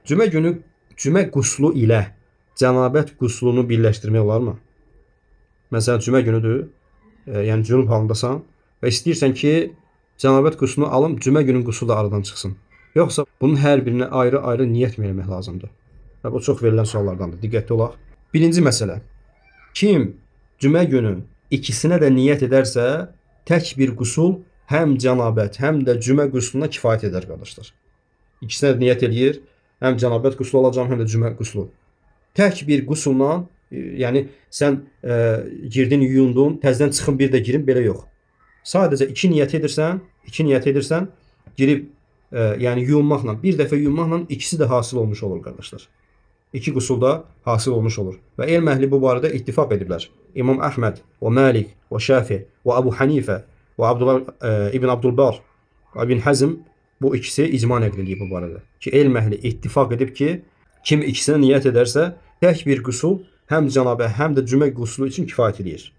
Cümə günü cümə quslu ilə cənabət quslunu birləşdirmək olarmı? Məsələn, cümə günüdür, yəni cünub halındasan və istəyirsən ki, cənabət quslunu alım, cümə günün quslu da aradan çıxsın. Yoxsa bunun hər birinə ayrı-ayrı niyyət vermək lazımdır. Və bu çox verilən suallardandır. Diqqətli olaq. Birinci məsələ. Kim cümə günü ikisinə də niyyət edərsə, tək bir qusul həm cənabət, həm də cümə qusluna kifayət edər qardaşlar. İkisinə də niyyət eləyir. Həm cənabət quslu olacağam, həm də cümə quslu. Tək bir qusulla, yəni sən girdin, yuyundun, təzədən çıxın bir də girin, belə yox. Sadəcə iki niyyət edirsən, girib yəni yuyunmaqla, bir dəfə yuyunmaqla ikisi də hasil olmuş olur qardaşlar. İki qusul da hasil olmuş olur. Və elm əhli bu barədə ittifaq ediblər. İmam Əhməd, və Malik, və Şafi, və Əbu Hanifə, və İbn Abdülbar, və İbn Həzm bu ikisi icma nəql edib bu barədə. Ki, elm əhli ittifaq edib ki, kim ikisinə niyyət edərsə, tək bir qusul həm cənabə, həm də cümə quslu üçün kifayət edir.